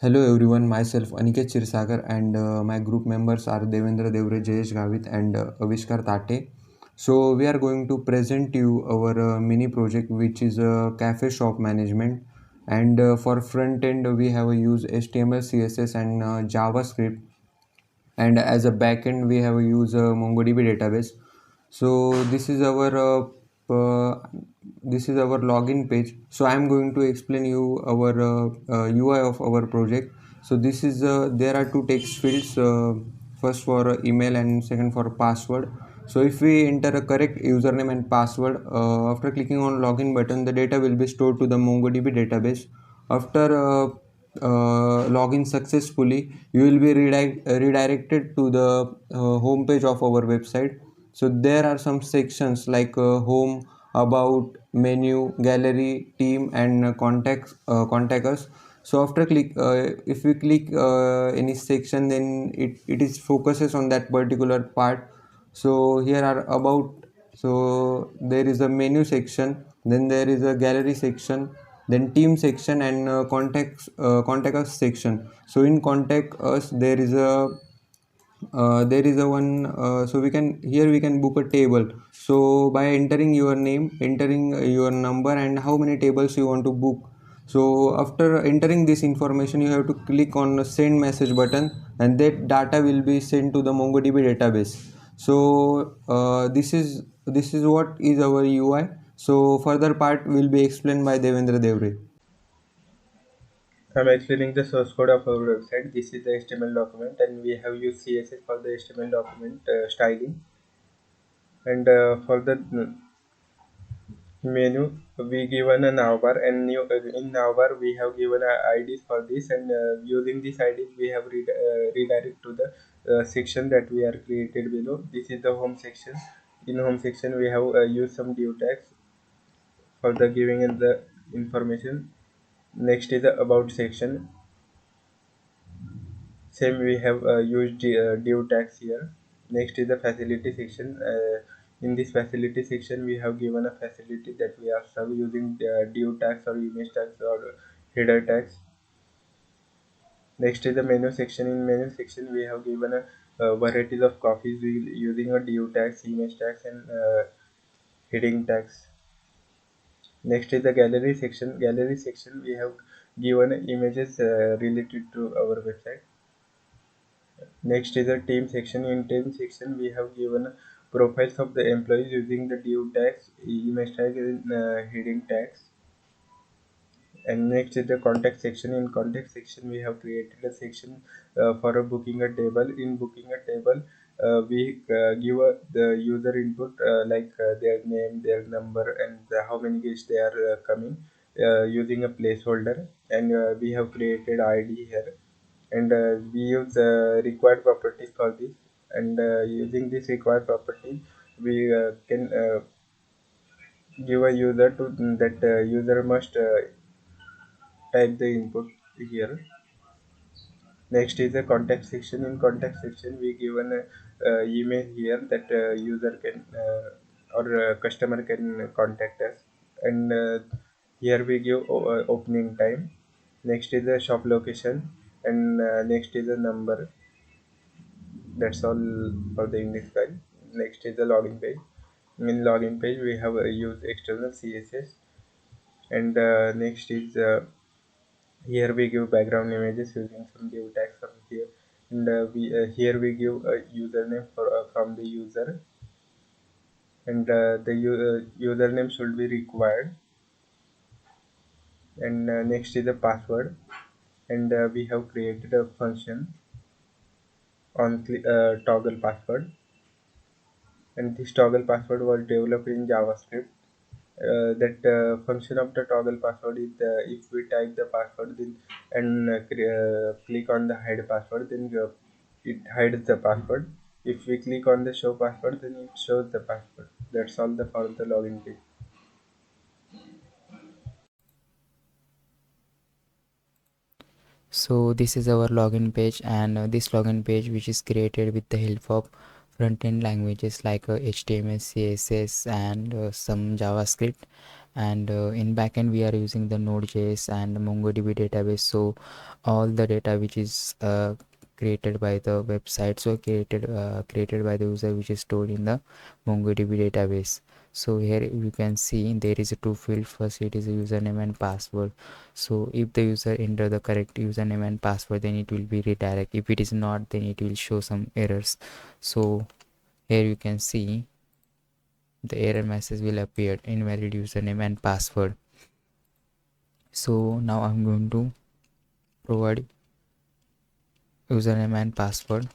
Hello everyone, myself Aniket Chirsagar and my group members are Devendra Devre, Jayesh Gavit and Avishkar Tate. So we are going to present you our mini project which is cafe shop management, and for front end we have used HTML, CSS and JavaScript, and as a backend we have used MongoDB database. So this is our login page. So I am going to explain you our UI of our project. So this is there are two text fields, first for email and second for password. So if we enter a correct username and password, after clicking on login button, the data will be stored to the MongoDB database. After login successfully, you will be redirected to the home page of our website. So there are some sections like home, about, menu, gallery, team and contact us. So after if we click any section, then it is focuses on that particular part. So here are about. So there is a menu section, then there is a gallery section, then team section and contact us section. So in contact us there is a one, so we can here we can book a table. So by entering your name, entering your number and how many tables you want to book. So after entering this information, you have to click on the send message button, and that data will be sent to the MongoDB database. So this is what is our UI. So further part will be explained by Devendra Devre. I'm explaining the source code of our website. This is the HTML document, and we have used CSS for the HTML document styling. And for the menu, we given a navbar, and in navbar we have given IDs for this, and using these IDs we have redirect to the section that we are created below. This is the home section. In home section we have used some div tags for the giving in the information. Next is the about section. Same we have used div tags here. Next is the facility section. In this facility section we have given a facility that we are serve using div tags or image tags or header tags. Next is the menu section. In menu section we have given a varieties of copies using a div tags, image tags and heading tags. Next is the gallery section. Gallery section we have given images related to our website. Next is the team section. In team section, we have given profiles of the employees using the div tags, image tag, and heading tags. And next is the contact section. In contact section, we have created a section for a booking a table. In booking a table, we give the user input their name, their number, and how many guests they are coming using a placeholder. And we have created ID here, and we use required properties for this, and using this required property we can give a user to that user must type the input here. Next is the contact section. In contact section we given a email here that user can or customer can contact us, and here we give opening time. Next is the shop location, and next is the number. That's all for the index file. Next is the login page. In login page we have used external CSS, and next is here we give background images using some div tags from here, and we here we give a username from the user, and the username should be required, and next is the password, and we have created a function on toggle password, and this toggle password was developed in JavaScript. That function of the toggle password is if we type the password then and click on the hide password, then it hides the password. If we click on the show password, then it shows the password. That's all the for the login page. So this is our login page, and this login page which is created with the help of front-end languages like HTML CSS and some JavaScript, and in backend we are using the Node.js and MongoDB database. So all the data which is created by the website, so created by the user, which is stored in the MongoDB database. So here you can see there is a two field. First it is a username and password. So if the user enter the correct username and password, then it will be redirect. If it is not, then it will show some errors. So here you can see the error message will appear, invalid username and password. So now I'm going to provide username and password.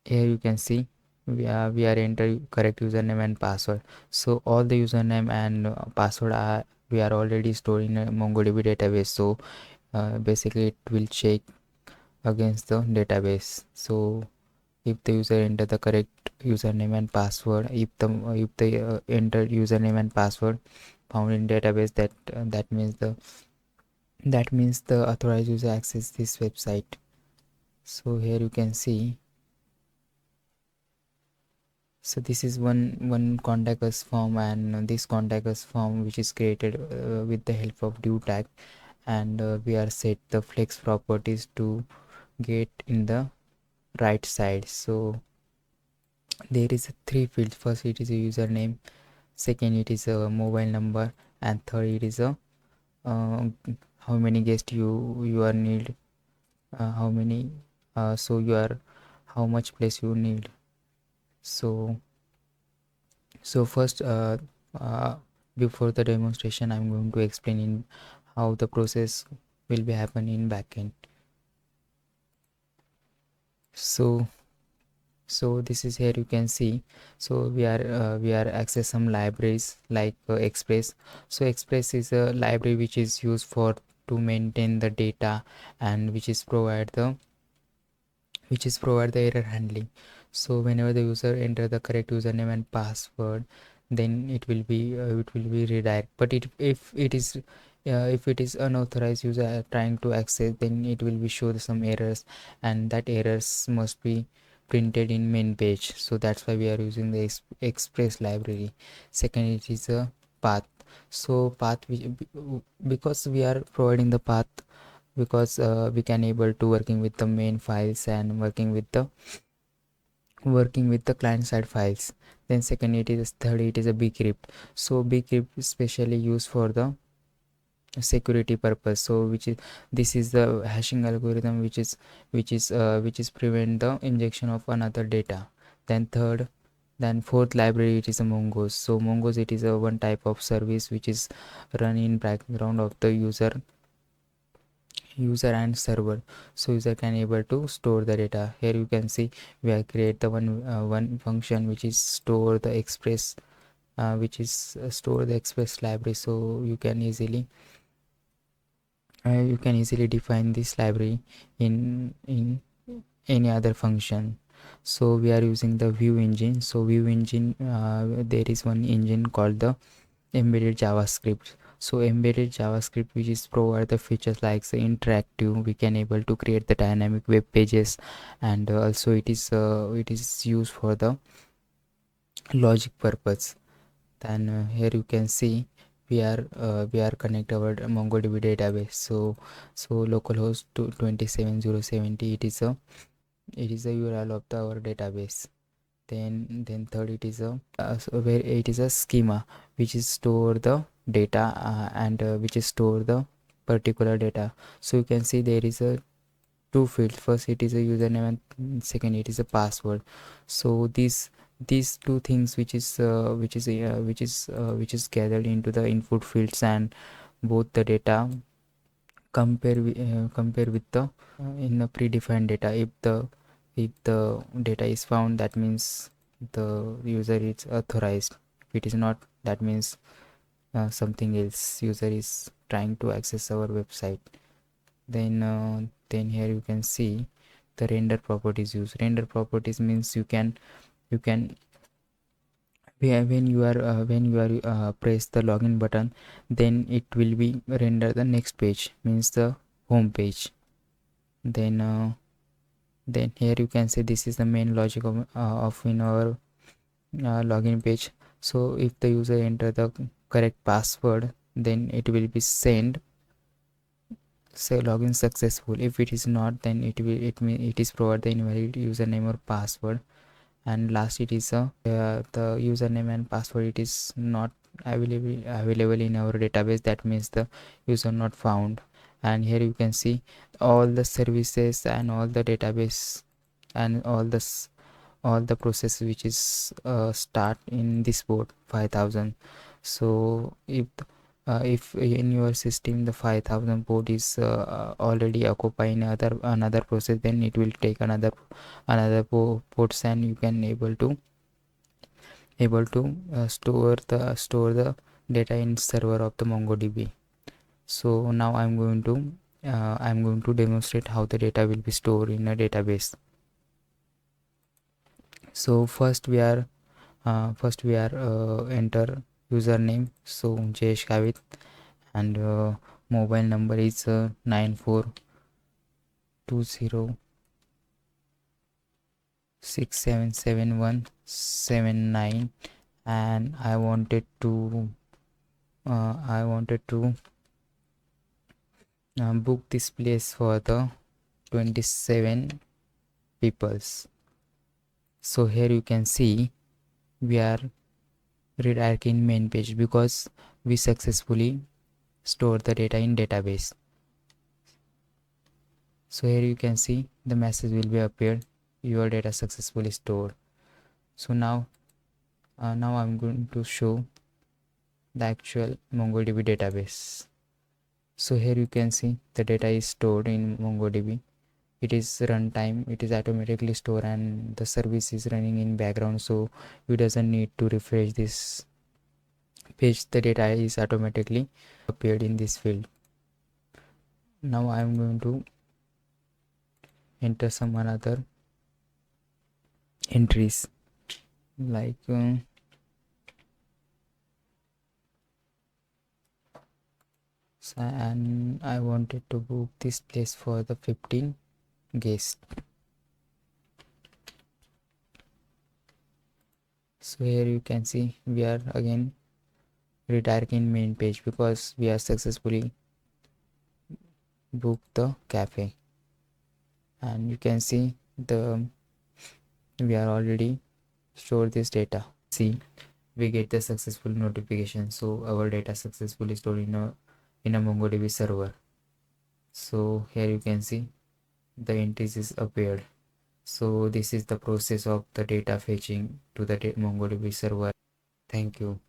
Here you can see we are enter correct username and password. So all the username and password are we are already stored in a MongoDB database. So basically it will check against the database. So if the user enter the correct username and password, if the entered username and password found in database, that means the authorized user access this website. So here you can see, so this is one contact us form, and this contact us form which is created with the help of div tag, and we are set the flex properties to get in the right side. So there is three fields. First it is a username, second it is a mobile number, and third it is a uh, how many guests you are need, how many so you are how much place you need. So first uh, before the demonstration I'm going to explain in how the process will be happen in backend. So this is, here you can see, so we are access some libraries like express. So express is a library which is used for to maintain the data, and which is provide the error handling. So whenever the user enter the correct username and password, then it will be redirect. But if it is unauthorized user trying to access, then it will be show some errors, and that errors must be printed in main page. So that's why we are using the express library. Second, it is a path. So path, because we are providing the path, because we can able to working with the main files and working with the client side files. Then second, it is a bcrypt. So bcrypt is specially used for the security purpose. So which is, this is the hashing algorithm which is prevent the injection of another data. Then fourth library, it is a mongoose. So mongoose, it is a one type of service which is run in background of the user and server. So user can able to store the data. Here you can see we have create the one function which is store the express, store the express library. So you can easily define this library in any other function. So we are using the view engine. So view engine, there is one engine called the embedded javascript. So embedded javascript, which is provide the features like the interactive, we can able to create the dynamic web pages, and also it is used for the logic purpose. Then here you can see we are connect our MongoDB database. So localhost to 27070, it is a URL of our database. Then third, it is where it is a schema which is store the data, and which is store the particular data. So you can see there is a two fields. First it is a username, and second it is a password. So these two things which is gathered into the input fields, and both the data compare with the in the predefined data. If the data is found, that means the user is authorized. If it is not, that means something else, user is trying to access our website. Then here you can see the render properties used. Render properties means you can when you are press the login button, then it will be render the next page, means the home page. Then here you can see this is the main logic of in our login page. So if the user enter the correct password, then it will be sent say login successful. If it is not, then it is provide the invalid username or password. And last, it is the username and password, it is not available in our database, that means the user not found. And here you can see all the services and all the database and all the process which is start in this port 5000. So if in your system the 5000 port is already occupying another process, then it will take another ports, and you can able to store the data in server of the MongoDB. So now I'm going to demonstrate how the data will be stored in a database. So first we are enter username, so Jayesh Kavit, and mobile number is 9420677179, and I wanted to book this place for the 27 peoples. So here you can see we are redirecting main page because we successfully store the data in database. So here you can see the message will be appeared, your data successfully stored. So now I'm going to show the actual MongoDB database. So here you can see the data is stored in MongoDB. It is runtime, it is automatically stored, and the service is running in background, so you doesn't need to refresh this page. The data is automatically appeared in this field. Now I am going to enter some another entries like and I wanted to book this place for the 15 guests. So here you can see we are again redirecting main page because we are successfully booked the cafe, and you can see we are already stored this data. See, we get the successful notification, so our data successfully stored in a MongoDB server. So here you can see the entries is appeared. So this is the process of the data fetching to the MongoDB server. Thank you.